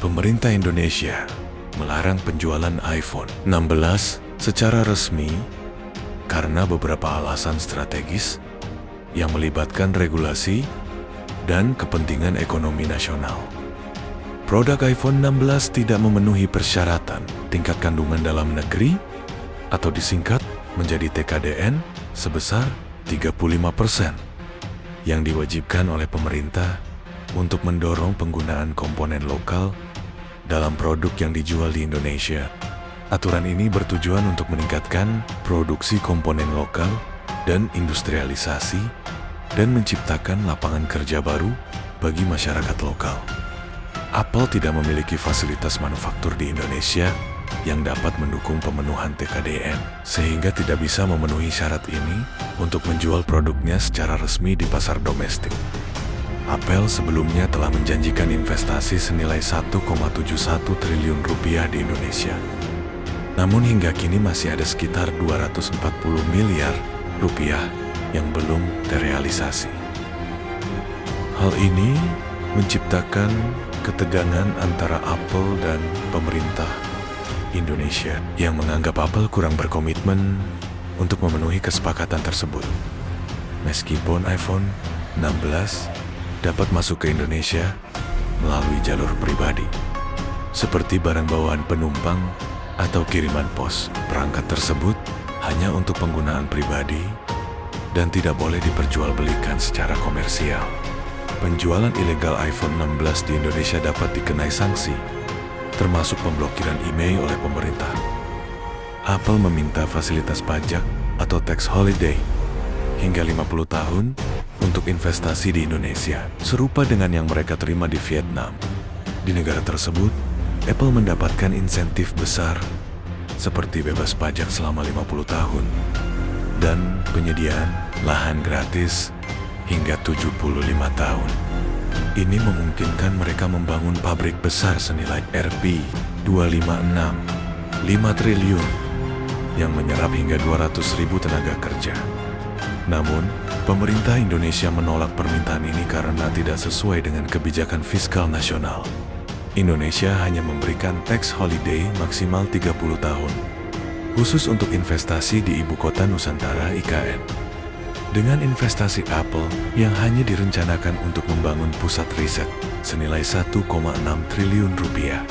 pemerintah Indonesia melarang penjualan iPhone 16 secara resmi karena beberapa alasan strategis yang melibatkan regulasi dan kepentingan ekonomi nasional. Produk iPhone 16 tidak memenuhi persyaratan tingkat kandungan dalam negeri atau disingkat menjadi TKDN sebesar 35% yang diwajibkan oleh pemerintah untuk mendorong penggunaan komponen lokal dalam produk yang dijual di Indonesia. Aturan ini bertujuan untuk meningkatkan produksi komponen lokal dan industrialisasi dan menciptakan lapangan kerja baru bagi masyarakat lokal. Apple tidak memiliki fasilitas manufaktur di Indonesia yang dapat mendukung pemenuhan TKDN, sehingga tidak bisa memenuhi syarat ini untuk menjual produknya secara resmi di pasar domestik. Apple sebelumnya telah menjanjikan investasi senilai 1,71 triliun rupiah di Indonesia. Namun hingga kini masih ada sekitar 240 miliar rupiah yang belum terrealisasi. Hal ini menciptakan ketegangan antara Apple dan pemerintah Indonesia yang menganggap Apple kurang berkomitmen untuk memenuhi kesepakatan tersebut. Meskipun iPhone 16 dapat masuk ke Indonesia melalui jalur pribadi, seperti barang bawaan penumpang atau kiriman pos, perangkat tersebut hanya untuk penggunaan pribadi dan tidak boleh diperjualbelikan secara komersial. Penjualan ilegal iPhone 16 di Indonesia dapat dikenai sanksi, termasuk pemblokiran email oleh pemerintah. Apple meminta fasilitas pajak atau tax holiday hingga 50 tahun untuk investasi di Indonesia, serupa dengan yang mereka terima di Vietnam. Di negara tersebut, Apple mendapatkan insentif besar seperti bebas pajak selama 50 tahun dan penyediaan lahan gratis hingga 75 tahun. Ini memungkinkan mereka membangun pabrik besar senilai Rp256 5 triliun yang menyerap hingga 200.000 tenaga kerja. Namun, pemerintah Indonesia menolak permintaan ini karena tidak sesuai dengan kebijakan fiskal nasional. Indonesia hanya memberikan tax holiday maksimal 30 tahun, khusus untuk investasi di Ibu Kota Nusantara IKN. Dengan investasi Apple yang hanya direncanakan untuk membangun pusat riset senilai 1,6 triliun rupiah,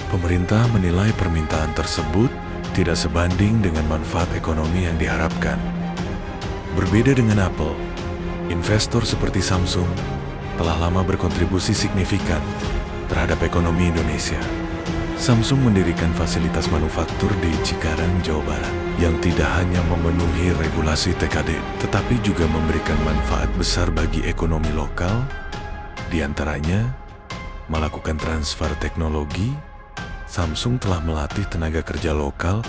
pemerintah menilai permintaan tersebut tidak sebanding dengan manfaat ekonomi yang diharapkan. Berbeda dengan Apple, investor seperti Samsung telah lama berkontribusi signifikan terhadap ekonomi Indonesia. Samsung mendirikan fasilitas manufaktur di Cikarang, Jawa Barat, yang tidak hanya memenuhi regulasi TKD, tetapi juga memberikan manfaat besar bagi ekonomi lokal, di antaranya melakukan transfer teknologi. Samsung telah melatih tenaga kerja lokal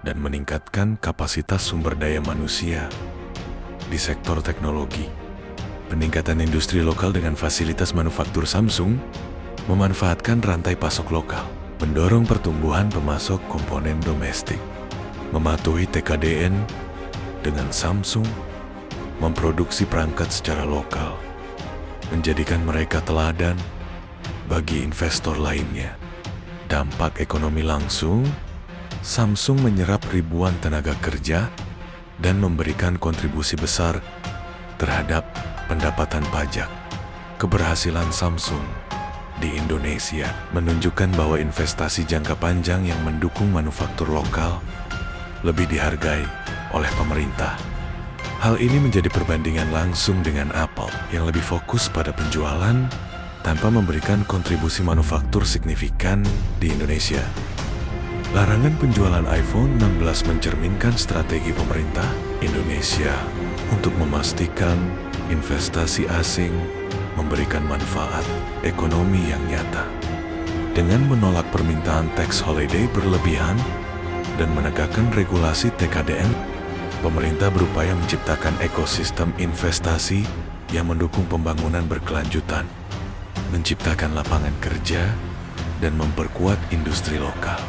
dan meningkatkan kapasitas sumber daya manusia di sektor teknologi. Peningkatan industri lokal dengan fasilitas manufaktur Samsung memanfaatkan rantai pasok lokal, mendorong pertumbuhan pemasok komponen domestik, mematuhi TKDN dengan Samsung, memproduksi perangkat secara lokal, menjadikan mereka teladan bagi investor lainnya. Dampak ekonomi langsung, Samsung menyerap ribuan tenaga kerja dan memberikan kontribusi besar terhadap pendapatan pajak. Keberhasilan Samsung di Indonesia menunjukkan bahwa investasi jangka panjang yang mendukung manufaktur lokal lebih dihargai oleh pemerintah. Hal ini menjadi perbandingan langsung dengan Apple yang lebih fokus pada penjualan tanpa memberikan kontribusi manufaktur signifikan di Indonesia. Larangan penjualan iPhone 16 mencerminkan strategi pemerintah Indonesia untuk memastikan investasi asing memberikan manfaat ekonomi yang nyata. Dengan menolak permintaan tax holiday berlebihan dan menegakkan regulasi TKDN, pemerintah berupaya menciptakan ekosistem investasi yang mendukung pembangunan berkelanjutan, menciptakan lapangan kerja, dan memperkuat industri lokal.